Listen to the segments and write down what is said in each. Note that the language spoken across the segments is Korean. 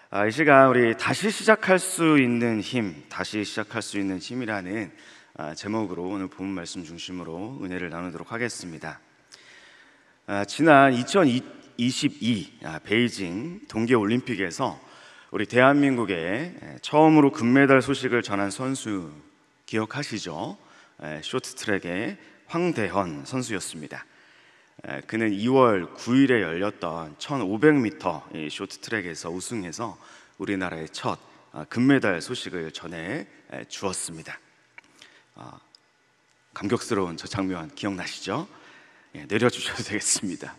이 시간 우리 다시 시작할 수 있는 힘, 다시 시작할 수 있는 힘이라는 제목으로 오늘 본문 말씀 중심으로 은혜를 나누도록 하겠습니다. 지난 2022 베이징 동계올림픽에서 우리 대한민국에 처음으로 금메달 소식을 전한 선수 기억하시죠? 쇼트트랙의 황대헌 선수였습니다. 그는 2월 9일에 열렸던 1500m 쇼트트랙에서 우승해서 우리나라의 첫 금메달 소식을 전해 주었습니다. 감격스러운 저 장면 기억나시죠? 내려주셔도 되겠습니다.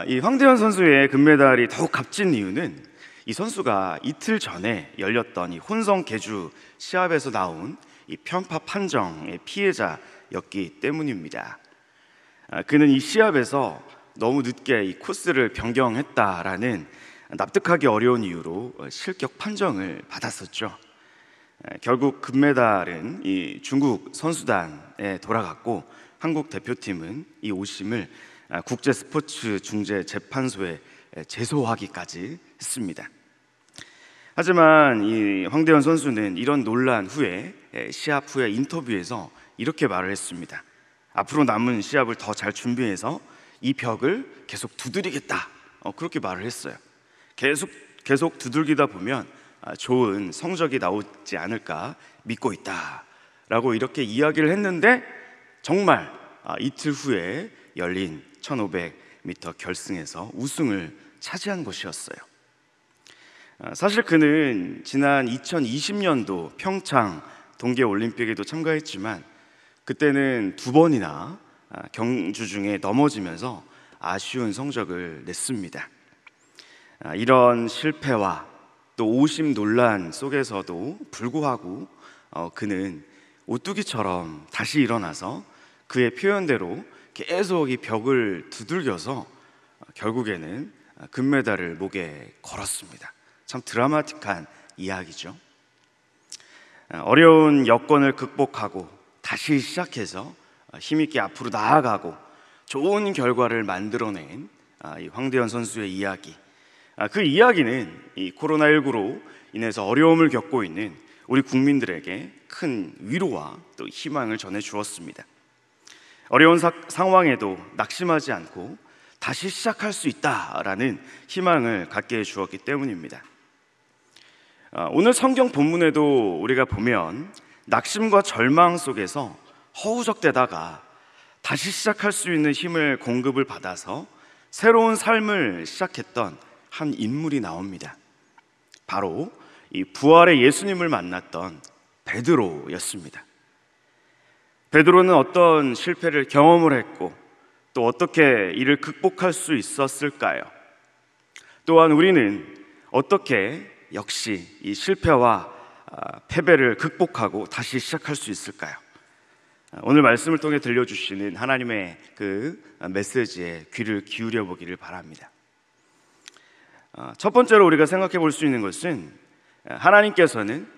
이 황대헌 선수의 금메달이 더욱 값진 이유는 이 선수가 이틀 전에 열렸던 이 혼성 계주 시합에서 나온 이 편파 판정의 피해자였기 때문입니다. 그는 이 시합에서 너무 늦게 이 코스를 변경했다라는 납득하기 어려운 이유로 실격 판정을 받았었죠. 결국 금메달은 이 중국 선수단에 돌아갔고 한국 대표팀은 이 오심을 국제 스포츠 중재 재판소에 제소하기까지 했습니다. 하지만 이 황대헌 선수는 이런 논란 후에 시합 후에 인터뷰에서 이렇게 말을 했습니다. 앞으로 남은 시합을 더 잘 준비해서 이 벽을 계속 두드리겠다, 그렇게 말을 했어요. 계속 두들기다 보면 좋은 성적이 나오지 않을까 믿고 있다 라고 이렇게 이야기를 했는데, 정말 이틀 후에 열린 1500m 결승에서 우승을 차지한 것이었어요. 사실 그는 지난 2020년도 평창 동계올림픽에도 참가했지만 그때는 2번이나 경주 중에 넘어지면서 아쉬운 성적을 냈습니다. 이런 실패와 또 오심 논란 속에서도 불구하고 그는 오뚜기처럼 다시 일어나서 그의 표현대로 계속 이 벽을 두들겨서 결국에는 금메달을 목에 걸었습니다. 참 드라마틱한 이야기죠. 어려운 여건을 극복하고 다시 시작해서 힘있게 앞으로 나아가고 좋은 결과를 만들어낸 이 황대헌 선수의 이야기, 그 이야기는 이 코로나19로 인해서 어려움을 겪고 있는 우리 국민들에게 큰 위로와 또 희망을 전해주었습니다. 어려운 상황에도 낙심하지 않고 다시 시작할 수 있다라는 희망을 갖게 해주었기 때문입니다. 오늘 성경 본문에도 우리가 보면 낙심과 절망 속에서 허우적대다가 다시 시작할 수 있는 힘을 공급을 받아서 새로운 삶을 시작했던 한 인물이 나옵니다. 바로 이 부활의 예수님을 만났던 베드로였습니다. 베드로는 어떤 실패를 경험을 했고 또 어떻게 이를 극복할 수 있었을까요? 또한 우리는 어떻게 역시 이 실패와 패배를 극복하고 다시 시작할 수 있을까요? 오늘 말씀을 통해 들려주시는 하나님의 그 메시지에 귀를 기울여 보기를 바랍니다. 첫 번째로 우리가 생각해 볼 수 있는 것은 하나님께서는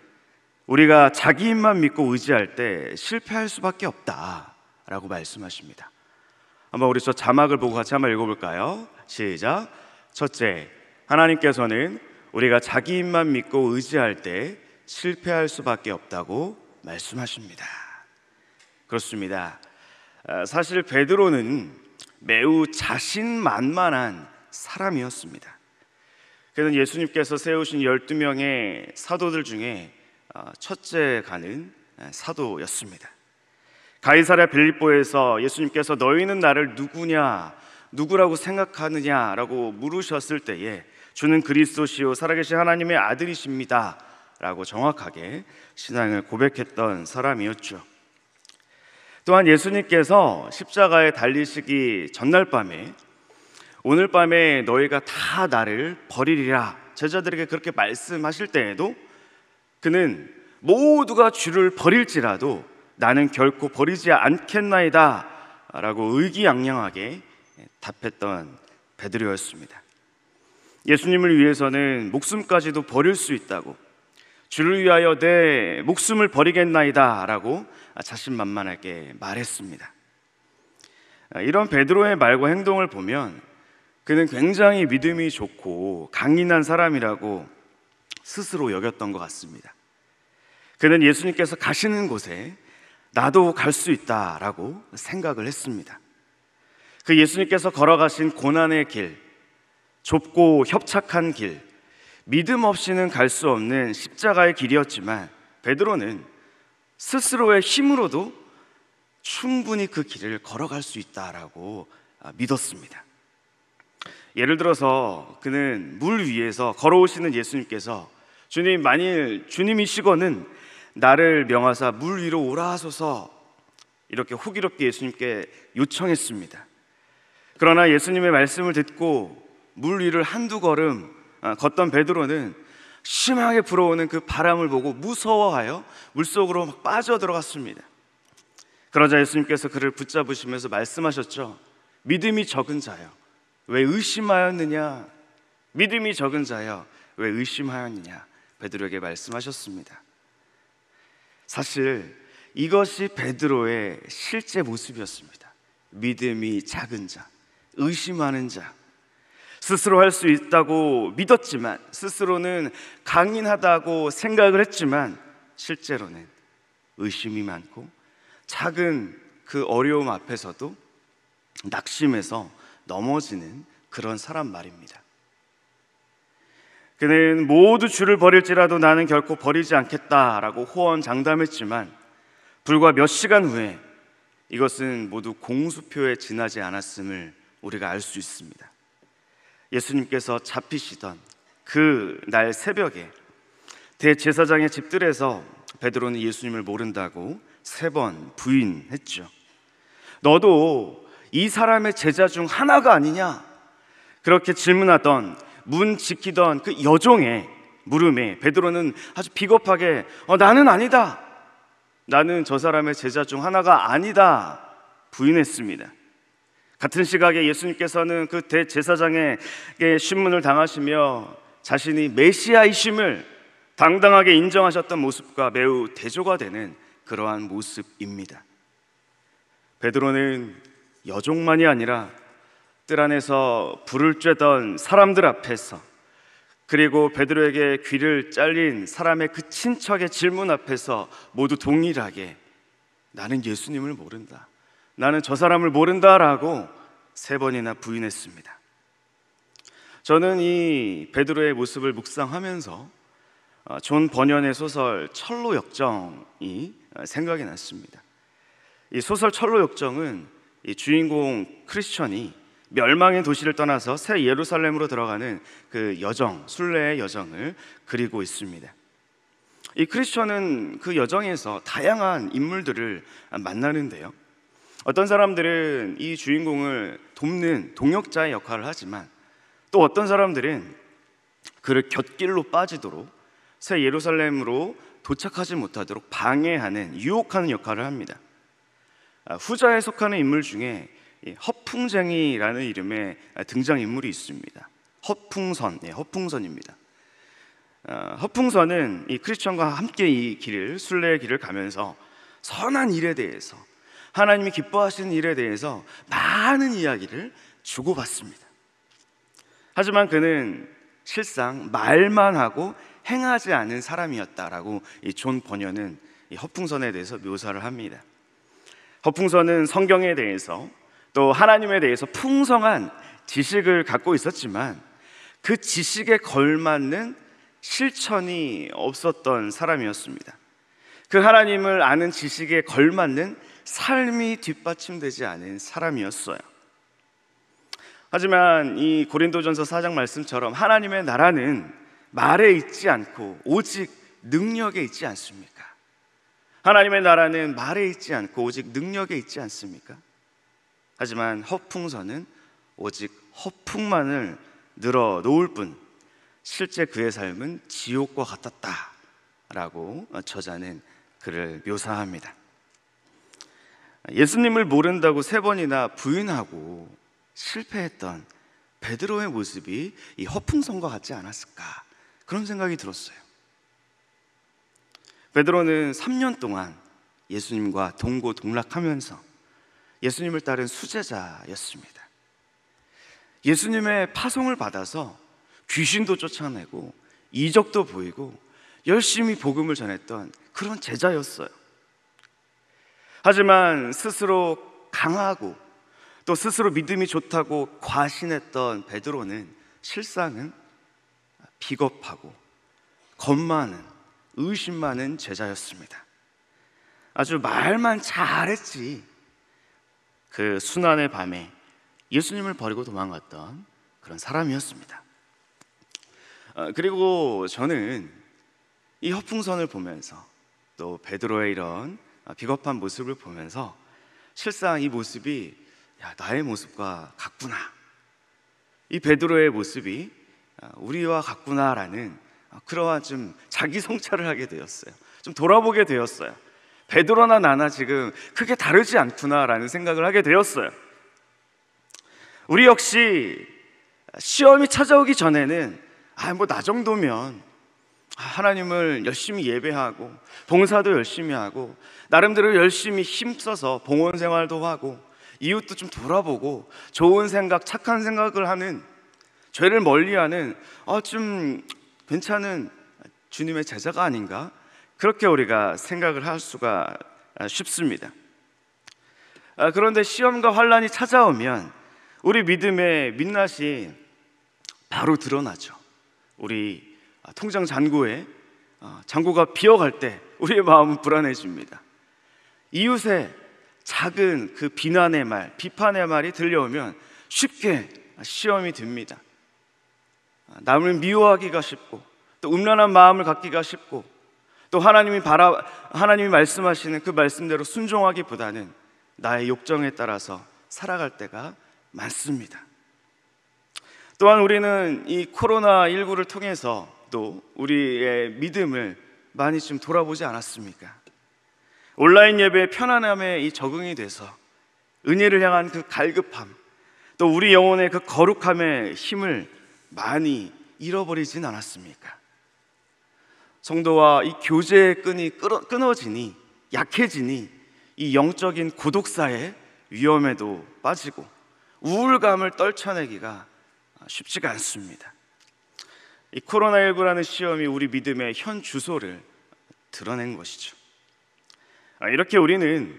우리가 자기 힘만 믿고 의지할 때 실패할 수밖에 없다라고 말씀하십니다. 한번 우리 저 자막을 보고 같이 한번 읽어볼까요? 시작. 첫째, 하나님께서는 우리가 자기 힘만 믿고 의지할 때 실패할 수밖에 없다고 말씀하십니다. 그렇습니다. 사실 베드로는 매우 자신만만한 사람이었습니다. 그는 예수님께서 세우신 12명의 사도들 중에 첫째 가는 사도였습니다. 가이사랴 빌립보에서 예수님께서 너희는 나를 누구라고 생각하느냐라고 물으셨을 때에 주는 그리스도시요 살아계신 하나님의 아들이십니다 라고 정확하게 신앙을 고백했던 사람이었죠. 또한 예수님께서 십자가에 달리시기 전날 밤에 오늘 밤에 너희가 다 나를 버리리라 제자들에게 그렇게 말씀하실 때에도 그는 모두가 주를 버릴지라도 나는 결코 버리지 않겠나이다 라고 의기양양하게 답했던 베드로였습니다. 예수님을 위해서는 목숨까지도 버릴 수 있다고, 주를 위하여 내 목숨을 버리겠나이다 라고 자신만만하게 말했습니다. 이런 베드로의 말과 행동을 보면 그는 굉장히 믿음이 좋고 강인한 사람이라고 스스로 여겼던 것 같습니다. 그는 예수님께서 가시는 곳에 나도 갈 수 있다라고 생각을 했습니다. 그 예수님께서 걸어가신 고난의 길, 좁고 협착한 길, 믿음 없이는 갈 수 없는 십자가의 길이었지만 베드로는 스스로의 힘으로도 충분히 그 길을 걸어갈 수 있다라고 믿었습니다. 예를 들어서 그는 물 위에서 걸어오시는 예수님께서 주님, 만일 주님이시거는 나를 명하사 물 위로 오라 하소서, 이렇게 호기롭게 예수님께 요청했습니다. 그러나 예수님의 말씀을 듣고 물 위를 한두 걸음 걷던 베드로는 심하게 불어오는 그 바람을 보고 무서워하여 물속으로 막 빠져들어갔습니다. 그러자 예수님께서 그를 붙잡으시면서 말씀하셨죠. 믿음이 적은 자여, 왜 의심하였느냐? 믿음이 적은 자여, 왜 의심하였느냐? 베드로에게 말씀하셨습니다. 사실 이것이 베드로의 실제 모습이었습니다. 믿음이 작은 자, 의심하는 자, 스스로 할 수 있다고 믿었지만, 스스로는 강인하다고 생각을 했지만 실제로는 의심이 많고 작은 그 어려움 앞에서도 낙심해서 넘어지는 그런 사람 말입니다. 그는 모두 주를 버릴지라도 나는 결코 버리지 않겠다라고 호언장담했지만 불과 몇 시간 후에 이것은 모두 공수표에 지나지 않았음을 우리가 알 수 있습니다. 예수님께서 잡히시던 그 날 새벽에 대제사장의 집들에서 베드로는 예수님을 모른다고 3번 부인했죠. 너도 이 사람의 제자 중 하나가 아니냐? 그렇게 질문하던, 문 지키던 그 여종의 물음에 베드로는 아주 비겁하게 나는 아니다, 나는 저 사람의 제자 중 하나가 아니다 부인했습니다. 같은 시각에 예수님께서는 그 대제사장에게 신문을 당하시며 자신이 메시아이심을 당당하게 인정하셨던 모습과 매우 대조가 되는 그러한 모습입니다. 베드로는 여종만이 아니라 뜰 안에서 불을 쬐던 사람들 앞에서, 그리고 베드로에게 귀를 잘린 사람의 그 친척의 질문 앞에서 모두 동일하게 나는 예수님을 모른다, 나는 저 사람을 모른다라고 3번이나 부인했습니다. 저는 이 베드로의 모습을 묵상하면서 존 버년의 소설 철로역정이 생각이 났습니다. 이 소설 철로역정은 이 주인공 크리스천이 멸망의 도시를 떠나서 새 예루살렘으로 들어가는 그 여정, 순례의 여정을 그리고 있습니다. 이 크리스천은 그 여정에서 다양한 인물들을 만나는데요, 어떤 사람들은 이 주인공을 돕는 동역자의 역할을 하지만 또 어떤 사람들은 그를 곁길로 빠지도록 새 예루살렘으로 도착하지 못하도록 방해하는, 유혹하는 역할을 합니다. 후자에 속하는 인물 중에 허풍쟁이라는 이름의 등장인물이 있습니다. 허풍선, 허풍선입니다. 허풍선은 이 크리스천과 함께 이 길을, 순례의 길을 가면서 선한 일에 대해서, 하나님이 기뻐하시는 일에 대해서 많은 이야기를 주고받습니다. 하지만 그는 실상 말만 하고 행하지 않은 사람이었다라고 이 존 버년은 이 허풍선에 대해서 묘사를 합니다. 허풍선은 성경에 대해서 또 하나님에 대해서 풍성한 지식을 갖고 있었지만 그 지식에 걸맞는 실천이 없었던 사람이었습니다. 그 하나님을 아는 지식에 걸맞는 삶이 뒷받침되지 않은 사람이었어요. 하지만 이 고린도전서 4장 말씀처럼 하나님의 나라는 말에 있지 않고 오직 능력에 있지 않습니까? 하나님의 나라는 말에 있지 않고 오직 능력에 있지 않습니까? 하지만 허풍선은 오직 허풍만을 늘어놓을 뿐 실제 그의 삶은 지옥과 같았다라고 저자는 그를 묘사합니다. 예수님을 모른다고 3번이나 부인하고 실패했던 베드로의 모습이 이 허풍선과 같지 않았을까, 그런 생각이 들었어요. 베드로는 3년 동안 예수님과 동고동락하면서 예수님을 따른 수제자였습니다. 예수님의 파송을 받아서 귀신도 쫓아내고 이적도 보이고 열심히 복음을 전했던 그런 제자였어요. 하지만 스스로 강하고 또 스스로 믿음이 좋다고 과신했던 베드로는 실상은 비겁하고 겁 많은, 의심 많은 제자였습니다. 아주 말만 잘했지 그 순환의 밤에 예수님을 버리고 도망갔던 그런 사람이었습니다. 그리고 저는 이 허풍선을 보면서 또 베드로의 이런 비겁한 모습을 보면서 실상 이 모습이 나의 모습과 같구나, 이 베드로의 모습이 우리와 같구나라는 그러한 좀 자기 성찰을 하게 되었어요. 좀 돌아보게 되었어요. 베드로나 나나 지금 크게 다르지 않구나라는 생각을 하게 되었어요. 우리 역시 시험이 찾아오기 전에는 뭐 나 정도면 하나님을 열심히 예배하고 봉사도 열심히 하고 나름대로 열심히 힘써서 봉헌 생활도 하고 이웃도 좀 돌아보고 좋은 생각, 착한 생각을 하는, 죄를 멀리하는 좀 괜찮은 주님의 제자가 아닌가, 그렇게 우리가 생각을 할 수가 쉽습니다. 그런데 시험과 환난이 찾아오면 우리 믿음의 민낯이 바로 드러나죠. 우리 통장 잔고에 잔고가 비어갈 때 우리의 마음은 불안해집니다. 이웃의 작은 그 비난의 말, 비판의 말이 들려오면 쉽게 시험이 듭니다. 남을 미워하기가 쉽고 또 음란한 마음을 갖기가 쉽고 또 하나님이 말씀하시는 그 말씀대로 순종하기보다는 나의 욕정에 따라서 살아갈 때가 많습니다. 또한 우리는 이 코로나19를 통해서 또 우리의 믿음을 많이 좀 돌아보지 않았습니까? 온라인 예배의 편안함에 이 적응이 돼서 은혜를 향한 그 갈급함, 또 우리 영혼의 그 거룩함의 힘을 많이 잃어버리진 않았습니까? 성도와 이 교제의 끈이 끊어지니, 약해지니 이 영적인 고독사의 위험에도 빠지고 우울감을 떨쳐내기가 쉽지가 않습니다. 이 코로나19라는 시험이 우리 믿음의 현 주소를 드러낸 것이죠. 이렇게 우리는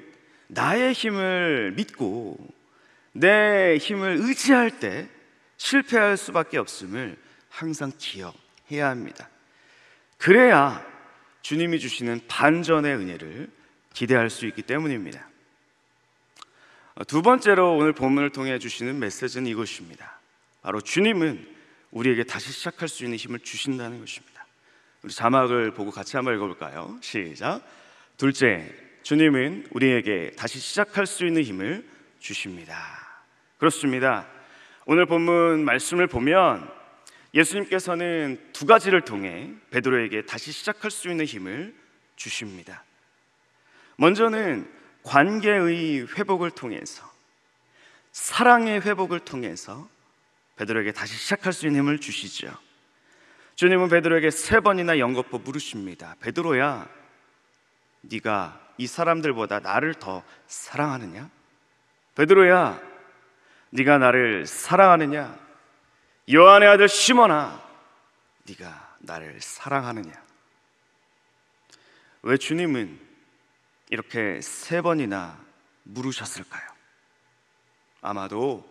나의 힘을 믿고 내 힘을 의지할 때 실패할 수밖에 없음을 항상 기억해야 합니다. 그래야 주님이 주시는 반전의 은혜를 기대할 수 있기 때문입니다. 두 번째로 오늘 본문을 통해 주시는 메시지는 이것입니다. 바로 주님은 우리에게 다시 시작할 수 있는 힘을 주신다는 것입니다. 우리 자막을 보고 같이 한번 읽어볼까요? 시작. 둘째, 주님은 우리에게 다시 시작할 수 있는 힘을 주십니다. 그렇습니다. 오늘 본문 말씀을 보면 예수님께서는 두 가지를 통해 베드로에게 다시 시작할 수 있는 힘을 주십니다. 먼저는 관계의 회복을 통해서, 사랑의 회복을 통해서 베드로에게 다시 시작할 수 있는 힘을 주시죠. 주님은 베드로에게 3번이나 연거푸 물으십니다. 베드로야, 네가 이 사람들보다 나를 더 사랑하느냐? 베드로야, 네가 나를 사랑하느냐? 요한의 아들 시몬아, 네가 나를 사랑하느냐? 왜 주님은 이렇게 3번이나 물으셨을까요? 아마도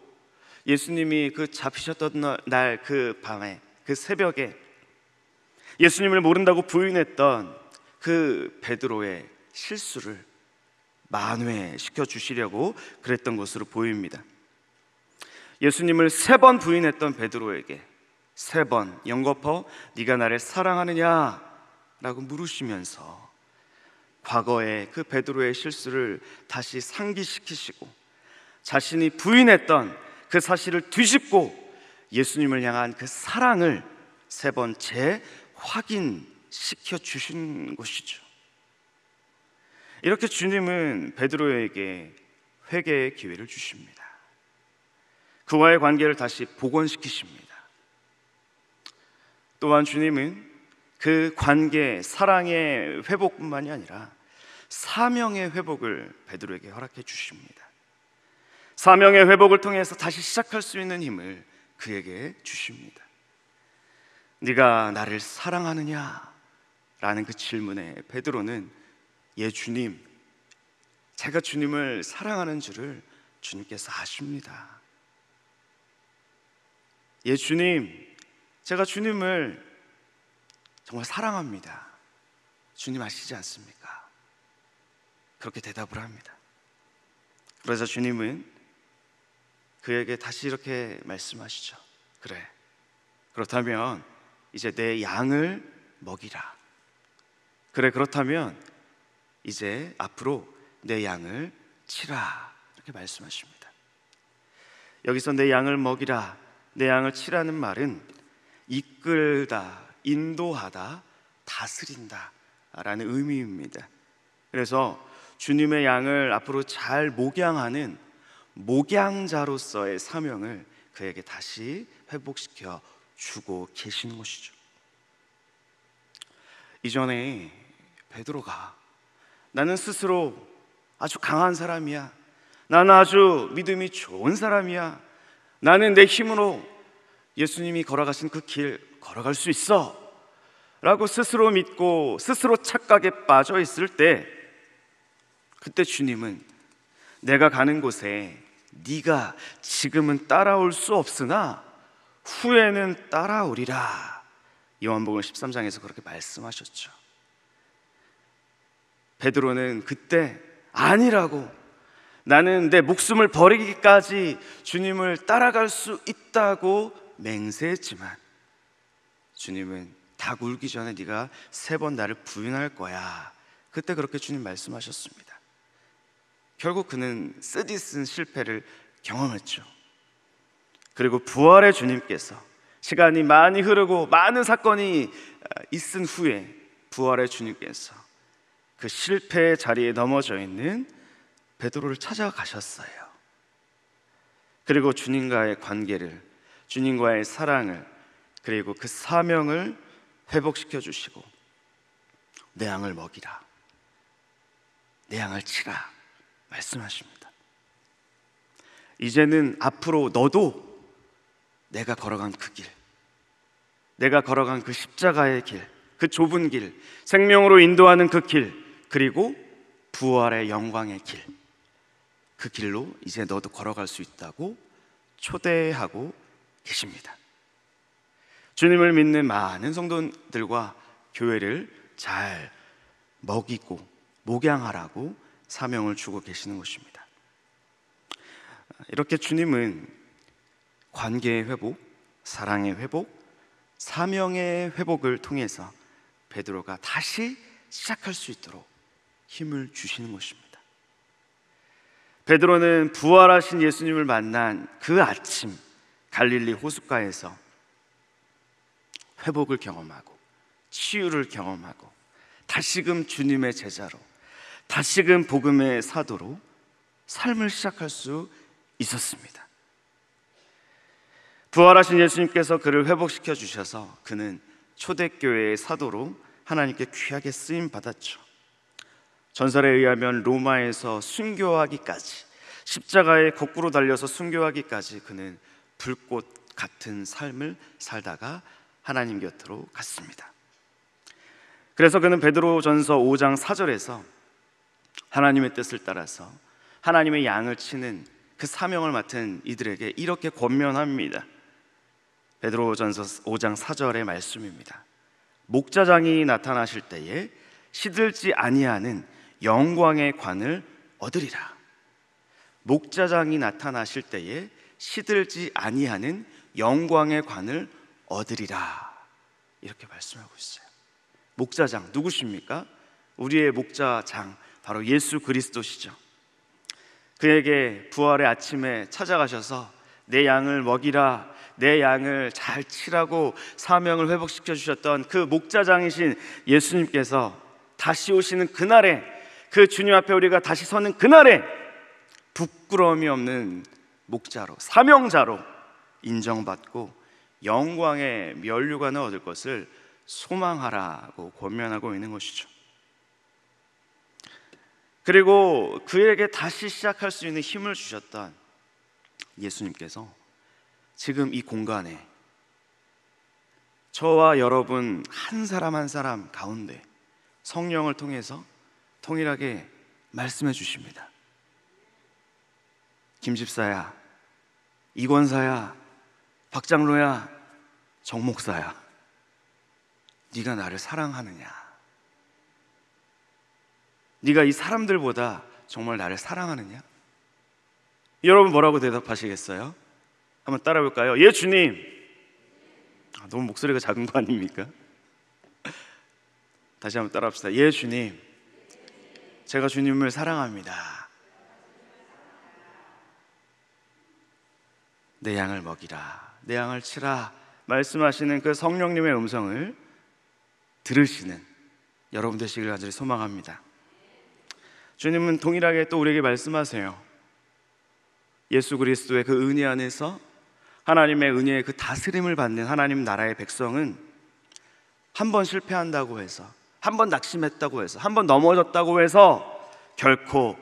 예수님이 그 잡히셨던 날 그 밤에, 그 새벽에 예수님을 모른다고 부인했던 그 베드로의 실수를 만회시켜 주시려고 그랬던 것으로 보입니다. 예수님을 3번 부인했던 베드로에게 3번 연거푸 네가 나를 사랑하느냐? 라고 물으시면서 과거의 그 베드로의 실수를 다시 상기시키시고 자신이 부인했던 그 사실을 뒤집고 예수님을 향한 그 사랑을 3번 재확인시켜 주신 것이죠. 이렇게 주님은 베드로에게 회개의 기회를 주십니다. 그와의 관계를 다시 복원시키십니다. 또한 주님은 그 관계, 사랑의 회복뿐만이 아니라 사명의 회복을 베드로에게 허락해 주십니다. 사명의 회복을 통해서 다시 시작할 수 있는 힘을 그에게 주십니다. 네가 나를 사랑하느냐? 라는 그 질문에 베드로는 예 주님, 제가 주님을 사랑하는 줄을 주님께서 아십니다. 예 주님, 제가 주님을 정말 사랑합니다. 주님 아시지 않습니까? 그렇게 대답을 합니다. 그래서 주님은 그에게 다시 이렇게 말씀하시죠. 그래, 그렇다면 이제 내 양을 먹이라. 그래, 그렇다면 이제 앞으로 내 양을 치라. 이렇게 말씀하십니다. 여기서 내 양을 먹이라, 내 양을 치라는 말은 이끌다, 인도하다, 다스린다 라는 의미입니다. 그래서 주님의 양을 앞으로 잘 목양하는 목양자로서의 사명을 그에게 다시 회복시켜 주고 계시는 것이죠. 이전에 베드로가 나는 스스로 아주 강한 사람이야, 나는 아주 믿음이 좋은 사람이야, 나는 내 힘으로 예수님이 걸어가신 그 길 걸어갈 수 있어 라고 스스로 믿고 스스로 착각에 빠져 있을 때, 그때 주님은 내가 가는 곳에 네가 지금은 따라올 수 없으나 후에는 따라오리라, 요한복음 13장에서 그렇게 말씀하셨죠. 베드로는 그때 아니라고, 나는 내 목숨을 버리기까지 주님을 따라갈 수 있다고 맹세했지만 주님은 닭 울기 전에 네가 3번 나를 부인할 거야, 그때 그렇게 주님 말씀하셨습니다. 결국 그는 쓰디쓴 실패를 경험했죠. 그리고 부활의 주님께서 시간이 많이 흐르고 많은 사건이 있은 후에 부활의 주님께서 그 실패의 자리에 넘어져 있는 베드로를 찾아가셨어요. 그리고 주님과의 관계를, 주님과의 사랑을, 그리고 그 사명을 회복시켜 주시고 내 양을 먹이라, 내 양을 치라 말씀하십니다. 이제는 앞으로 너도 내가 걸어간 그 길, 내가 걸어간 그 십자가의 길, 그 좁은 길, 생명으로 인도하는 그 길, 그리고 부활의 영광의 길, 그 길로 이제 너도 걸어갈 수 있다고 초대하고 계십니다. 주님을 믿는 많은 성도들과 교회를 잘 먹이고 목양하라고 사명을 주고 계시는 것입니다. 이렇게 주님은 관계의 회복, 사랑의 회복, 사명의 회복을 통해서 베드로가 다시 시작할 수 있도록 힘을 주시는 것입니다. 베드로는 부활하신 예수님을 만난 그 아침 갈릴리 호숫가에서 회복을 경험하고 치유를 경험하고 다시금 주님의 제자로, 다시금 복음의 사도로 삶을 시작할 수 있었습니다. 부활하신 예수님께서 그를 회복시켜 주셔서 그는 초대교회의 사도로 하나님께 귀하게 쓰임 받았죠. 전설에 의하면 로마에서 순교하기까지, 십자가에 거꾸로 달려서 순교하기까지 그는 불꽃 같은 삶을 살다가 하나님 곁으로 갔습니다. 그래서 그는 베드로전서 5장 4절에서 하나님의 뜻을 따라서 하나님의 양을 치는 그 사명을 맡은 이들에게 이렇게 권면합니다. 베드로전서 5장 4절의 말씀입니다. 목자장이 나타나실 때에 시들지 아니하는 영광의 관을 얻으리라. 목자장이 나타나실 때에 시들지 아니하는 영광의 관을 얻으리라, 이렇게 말씀하고 있어요. 목자장 누구십니까? 우리의 목자장 바로 예수 그리스도시죠. 그에게 부활의 아침에 찾아가셔서 내 양을 먹이라, 내 양을 잘 치라고 사명을 회복시켜 주셨던 그 목자장이신 예수님께서 다시 오시는 그날에, 그 주님 앞에 우리가 다시 서는 그날에 부끄러움이 없는 목자로, 사명자로 인정받고 영광의 면류관을 얻을 것을 소망하라고 권면하고 있는 것이죠. 그리고 그에게 다시 시작할 수 있는 힘을 주셨던 예수님께서 지금 이 공간에 저와 여러분 한 사람 한 사람 가운데 성령을 통해서 동일하게 말씀해 주십니다. 김집사야, 이권사야, 박장로야, 정목사야, 네가 나를 사랑하느냐? 네가 이 사람들보다 정말 나를 사랑하느냐? 여러분 뭐라고 대답하시겠어요? 한번 따라 볼까요? 예, 주님. 너무 목소리가 작은 거 아닙니까? 다시 한번 따라 합시다. 예, 주님. 제가 주님을 사랑합니다. 내 양을 먹이라, 내 양을 치라 말씀하시는 그 성령님의 음성을 들으시는 여러분 되시기를 간절히 소망합니다. 주님은 동일하게 또 우리에게 말씀하세요. 예수 그리스도의 그 은혜 안에서 하나님의 은혜의 그 다스림을 받는 하나님 나라의 백성은 한 번 실패한다고 해서, 한 번 낙심했다고 해서, 한 번 넘어졌다고 해서 결코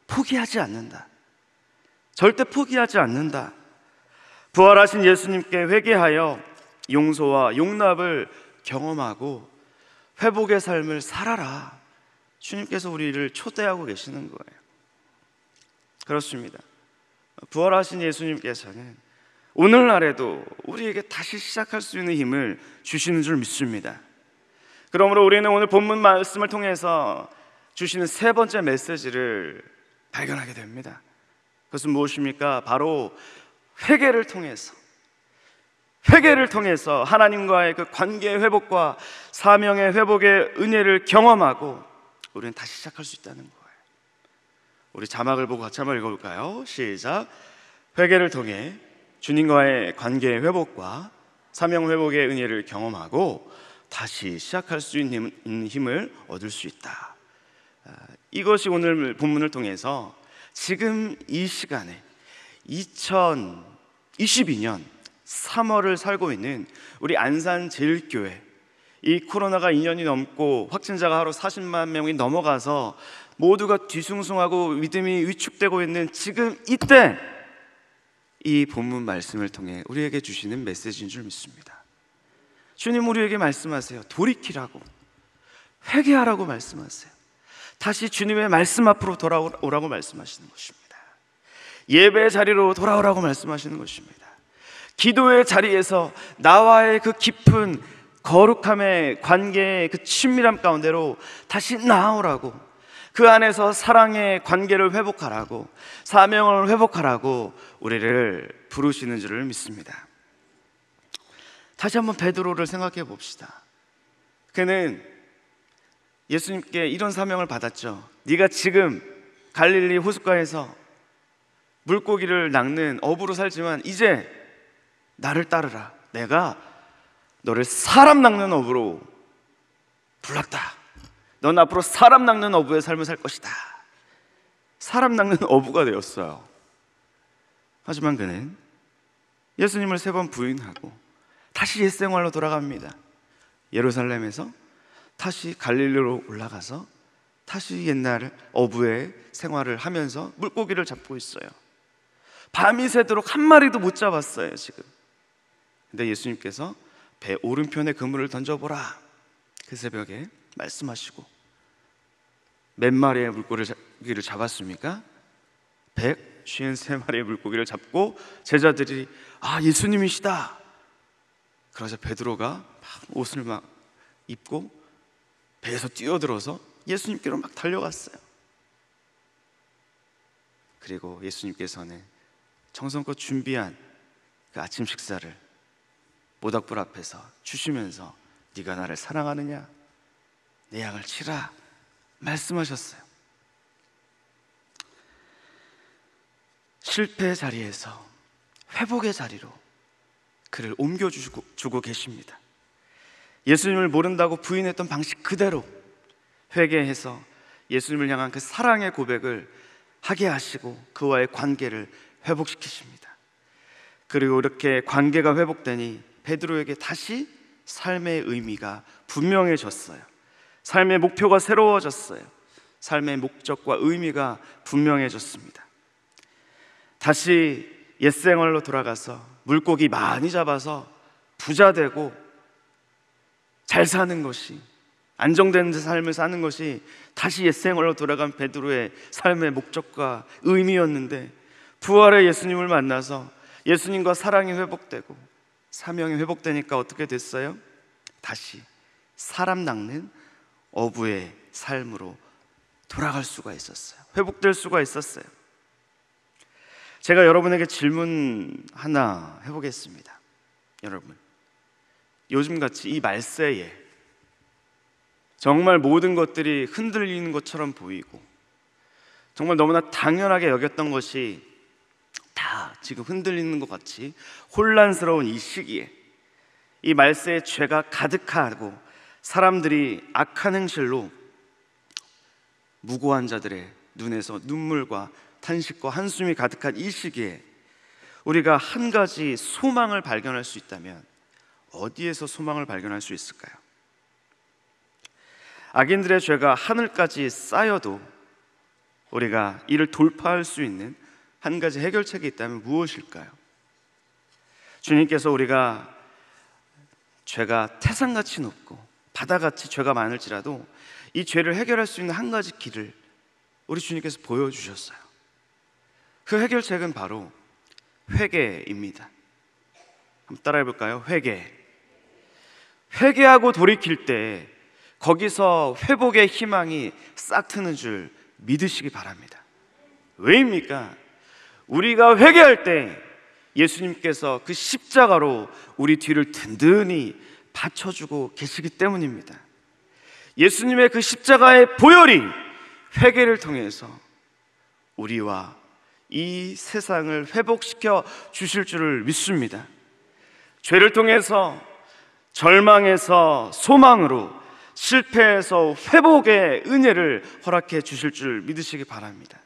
포기하지 않는다. 절대 포기하지 않는다. 부활하신 예수님께 회개하여 용서와 용납을 경험하고 회복의 삶을 살아라. 주님께서 우리를 초대하고 계시는 거예요. 그렇습니다. 부활하신 예수님께서는 오늘날에도 우리에게 다시 시작할 수 있는 힘을 주시는 줄 믿습니다. 그러므로 우리는 오늘 본문 말씀을 통해서 주시는 세 번째 메시지를 발견하게 됩니다. 그것은 무엇입니까? 바로 회개를 통해서 하나님과의 그 관계의 회복과 사명의 회복의 은혜를 경험하고 우리는 다시 시작할 수 있다는 거예요. 우리 자막을 보고 같이 한번 읽어볼까요? 시작. 회개를 통해 주님과의 관계의 회복과 사명 회복의 은혜를 경험하고 다시 시작할 수 있는 힘을 얻을 수 있다. 이것이 오늘 본문을 통해서 지금 이 시간에 2022년 3월을 살고 있는 우리 안산제일교회, 이 코로나가 2년이 넘고 확진자가 하루 40만 명이 넘어가서 모두가 뒤숭숭하고 믿음이 위축되고 있는 지금 이때 이 본문 말씀을 통해 우리에게 주시는 메시지인 줄 믿습니다. 주님 우리에게 말씀하세요. 돌이키라고, 회개하라고 말씀하세요. 다시 주님의 말씀 앞으로 돌아오라고 말씀하시는 것입니다. 예배의 자리로 돌아오라고 말씀하시는 것입니다. 기도의 자리에서 나와의 그 깊은 거룩함의 관계의 그 친밀함 가운데로 다시 나아오라고, 그 안에서 사랑의 관계를 회복하라고, 사명을 회복하라고 우리를 부르시는 줄을 믿습니다. 다시 한번 베드로를 생각해 봅시다. 그는 예수님께 이런 사명을 받았죠. 네가 지금 갈릴리 호숫가에서 물고기를 낚는 어부로 살지만 이제 나를 따르라. 내가 너를 사람 낚는 어부로 불렀다. 넌 앞으로 사람 낚는 어부의 삶을 살 것이다. 사람 낚는 어부가 되었어요. 하지만 그는 예수님을 3번 부인하고 다시 옛생활로 돌아갑니다. 예루살렘에서 다시 갈릴리로 올라가서 다시 옛날 어부의 생활을 하면서 물고기를 잡고 있어요. 밤이 새도록 한 마리도 못 잡았어요 지금. 근데 예수님께서 배 오른편에 그물을 던져보라. 그 새벽에 말씀하시고 몇 마리의 물고기를 잡았습니까? 153마리의 물고기를 잡고 제자들이 예수님이시다. 그러자 베드로가 막 옷을 막 입고 배에서 뛰어들어서 예수님께로 막 달려갔어요. 그리고 예수님께서는 정성껏 준비한 그 아침 식사를 모닥불 앞에서 주시면서 네가 나를 사랑하느냐? 내 양을 치라 말씀하셨어요. 실패의 자리에서 회복의 자리로 그를 옮겨주고 계십니다. 예수님을 모른다고 부인했던 방식 그대로 회개해서 예수님을 향한 그 사랑의 고백을 하게 하시고 그와의 관계를 회복시키십니다. 그리고 이렇게 관계가 회복되니 베드로에게 다시 삶의 의미가 분명해졌어요. 삶의 목표가 새로워졌어요. 삶의 목적과 의미가 분명해졌습니다. 다시 옛생활로 돌아가서 물고기 많이 잡아서 부자 되고 잘 사는 것이, 안정된 삶을 사는 것이 다시 옛생활로 돌아간 베드로의 삶의 목적과 의미였는데, 부활의 예수님을 만나서 예수님과 사랑이 회복되고 사명이 회복되니까 어떻게 됐어요? 다시 사람 낚는 어부의 삶으로 돌아갈 수가 있었어요. 회복될 수가 있었어요. 제가 여러분에게 질문 하나 해보겠습니다. 여러분, 요즘같이 이 말세에 정말 모든 것들이 흔들리는 것처럼 보이고 정말 너무나 당연하게 여겼던 것이 다 지금 흔들리는 것 같이 혼란스러운 이 시기에, 이 말세에 죄가 가득하고 사람들이 악한 행실로 무고한 자들의 눈에서 눈물과 탄식과 한숨이 가득한 이 시기에 우리가 한 가지 소망을 발견할 수 있다면 어디에서 소망을 발견할 수 있을까요? 악인들의 죄가 하늘까지 쌓여도 우리가 이를 돌파할 수 있는 한 가지 해결책이 있다면 무엇일까요? 주님께서 우리가 죄가 태산같이 높고 바다같이 죄가 많을지라도 이 죄를 해결할 수 있는 한 가지 길을 우리 주님께서 보여주셨어요. 그 해결책은 바로 회개입니다. 한번 따라해 볼까요? 회개하고 돌이킬 때 거기서 회복의 희망이 싹 트는 줄 믿으시기 바랍니다. 왜입니까? 우리가 회개할 때 예수님께서 그 십자가로 우리 뒤를 든든히 받쳐주고 계시기 때문입니다. 예수님의 그 십자가의 보혈이 회개를 통해서 우리와 이 세상을 회복시켜 주실 줄을 믿습니다. 죄를 통해서 절망에서 소망으로, 실패에서 회복의 은혜를 허락해 주실 줄 믿으시기 바랍니다.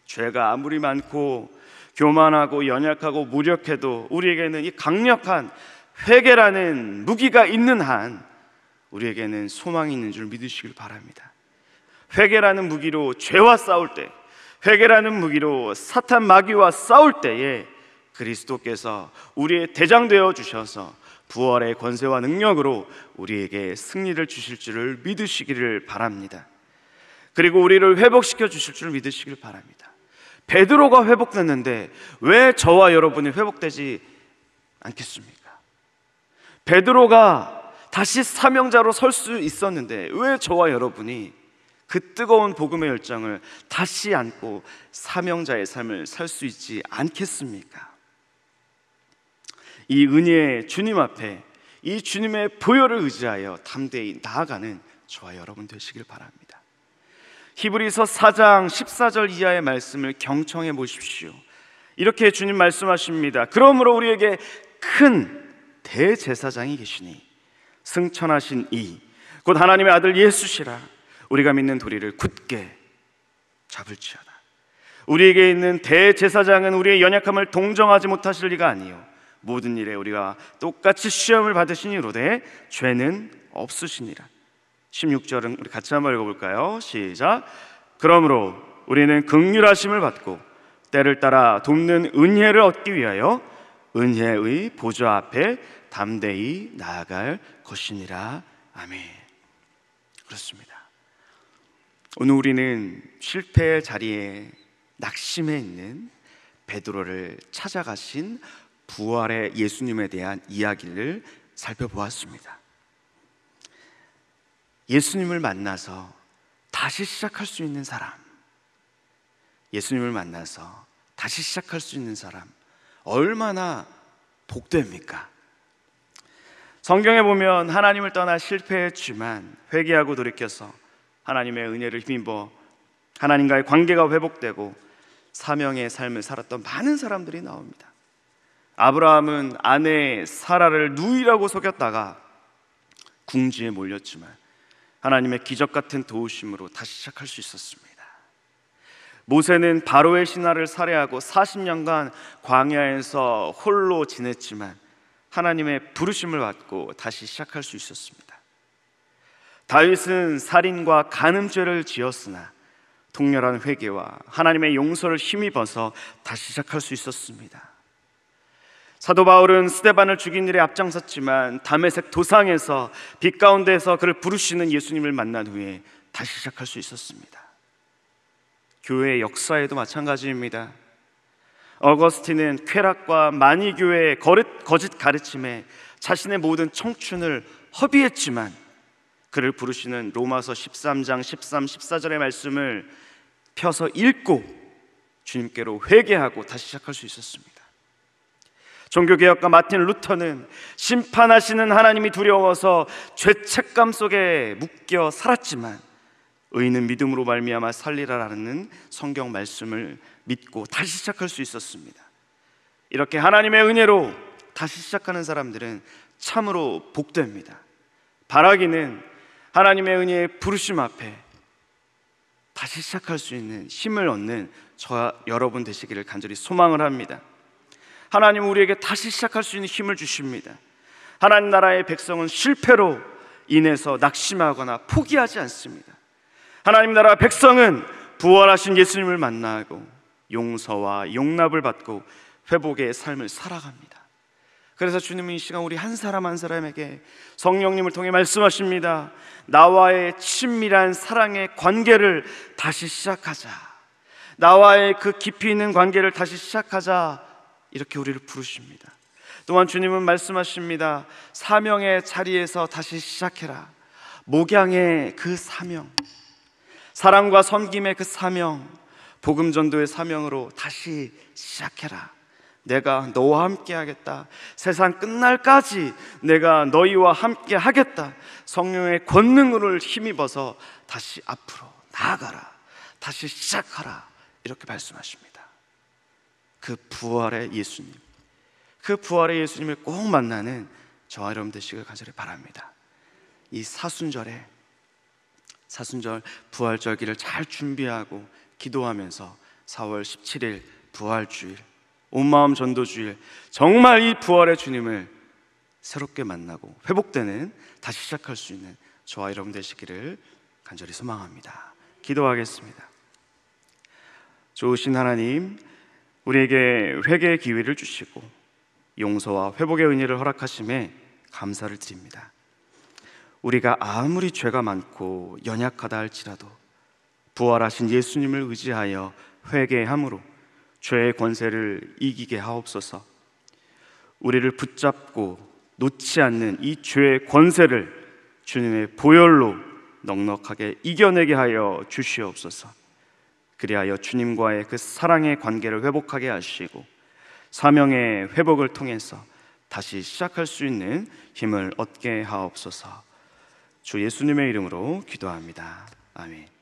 죄가 아무리 많고 교만하고 연약하고 무력해도 우리에게는 이 강력한 회개라는 무기가 있는 한 우리에게는 소망이 있는 줄 믿으시길 바랍니다. 회개라는 무기로 죄와 싸울 때, 회개라는 무기로 사탄 마귀와 싸울 때에 그리스도께서 우리의 대장 되어 주셔서 부활의 권세와 능력으로 우리에게 승리를 주실 줄을 믿으시기를 바랍니다. 그리고 우리를 회복시켜 주실 줄 믿으시길 바랍니다. 베드로가 회복됐는데 왜 저와 여러분이 회복되지 않겠습니까? 베드로가 다시 사명자로 설 수 있었는데 왜 저와 여러분이 그 뜨거운 복음의 열정을 다시 안고 사명자의 삶을 살 수 있지 않겠습니까? 이 은혜의 주님 앞에 이 주님의 보혈을 의지하여 담대히 나아가는 저와 여러분 되시길 바랍니다. 히브리서 4장 14절 이하의 말씀을 경청해 보십시오. 이렇게 주님 말씀하십니다. 그러므로 우리에게 큰 대제사장이 계시니 승천하신 이 곧 하나님의 아들 예수시라. 우리가 믿는 도리를 굳게 잡을지어다. 우리에게 있는 대제사장은 우리의 연약함을 동정하지 못하실 리가 아니요 모든 일에 우리가 똑같이 시험을 받으시니로되 죄는 없으시니라. 16절은 우리 같이 한번 읽어볼까요? 시작. 그러므로 우리는 긍휼하심을 받고 때를 따라 돕는 은혜를 얻기 위하여 은혜의 보좌 앞에 담대히 나아갈 것이니라. 아멘. 그렇습니다. 오늘 우리는 실패의 자리에 낙심해 있는 베드로를 찾아가신 부활의 예수님에 대한 이야기를 살펴보았습니다. 예수님을 만나서 다시 시작할 수 있는 사람, 예수님을 만나서 다시 시작할 수 있는 사람, 얼마나 복됩니까? 성경에 보면 하나님을 떠나 실패했지만 회개하고 돌이켜서 하나님의 은혜를 힘입어 하나님과의 관계가 회복되고 사명의 삶을 살았던 많은 사람들이 나옵니다. 아브라함은 아내 사라를 누이라고 속였다가 궁지에 몰렸지만 하나님의 기적 같은 도우심으로 다시 시작할 수 있었습니다. 모세는 바로의 신하를 살해하고 40년간 광야에서 홀로 지냈지만 하나님의 부르심을 받고 다시 시작할 수 있었습니다. 다윗은 살인과 간음죄를 지었으나 통렬한 회개와 하나님의 용서를 힘입어서 다시 시작할 수 있었습니다. 사도 바울은 스데반을 죽인 일에 앞장섰지만 다메섹 도상에서 빛 가운데에서 그를 부르시는 예수님을 만난 후에 다시 시작할 수 있었습니다. 교회의 역사에도 마찬가지입니다. 어거스틴은 쾌락과 만이교회의 거짓 가르침에 자신의 모든 청춘을 허비했지만 그를 부르시는 로마서 13장 13, 14절의 말씀을 펴서 읽고 주님께로 회개하고 다시 시작할 수 있었습니다. 종교개혁가 마틴 루터는 심판하시는 하나님이 두려워서 죄책감 속에 묶여 살았지만 의인은 믿음으로 말미암아 살리라라는 성경 말씀을 믿고 다시 시작할 수 있었습니다. 이렇게 하나님의 은혜로 다시 시작하는 사람들은 참으로 복됩니다. 바라기는 하나님의 은혜의 부르심 앞에 다시 시작할 수 있는 힘을 얻는 저와 여러분 되시기를 간절히 소망을 합니다. 하나님은 우리에게 다시 시작할 수 있는 힘을 주십니다. 하나님 나라의 백성은 실패로 인해서 낙심하거나 포기하지 않습니다. 하나님 나라 백성은 부활하신 예수님을 만나고 용서와 용납을 받고 회복의 삶을 살아갑니다. 그래서 주님은 이 시간 우리 한 사람 한 사람에게 성령님을 통해 말씀하십니다. 나와의 친밀한 사랑의 관계를 다시 시작하자. 나와의 그 깊이 있는 관계를 다시 시작하자. 이렇게 우리를 부르십니다. 또한 주님은 말씀하십니다. 사명의 자리에서 다시 시작해라. 목양의 그 사명, 사랑과 섬김의 그 사명, 복음 전도의 사명으로 다시 시작해라. 내가 너와 함께 하겠다. 세상 끝날까지 내가 너희와 함께 하겠다. 성령의 권능을 힘입어서 다시 앞으로 나아가라. 다시 시작하라. 이렇게 말씀하십니다. 그 부활의 예수님, 그 부활의 예수님을 꼭 만나는 저와 여러분 되시길 간절히 바랍니다. 이 사순절 부활절기를 잘 준비하고 기도하면서 4월 17일 부활주일, 온마음 전도주일, 정말 이 부활의 주님을 새롭게 만나고 회복되는, 다시 시작할 수 있는 저와 여러분 되시기를 간절히 소망합니다. 기도하겠습니다. 좋으신 하나님, 우리에게 회개의 기회를 주시고 용서와 회복의 은혜를 허락하심에 감사를 드립니다. 우리가 아무리 죄가 많고 연약하다 할지라도 부활하신 예수님을 의지하여 회개함으로 죄의 권세를 이기게 하옵소서. 우리를 붙잡고 놓지 않는 이 죄의 권세를 주님의 보혈로 넉넉하게 이겨내게 하여 주시옵소서. 그리하여 주님과의 그 사랑의 관계를 회복하게 하시고 사명의 회복을 통해서 다시 시작할 수 있는 힘을 얻게 하옵소서. 주 예수님의 이름으로 기도합니다. 아멘.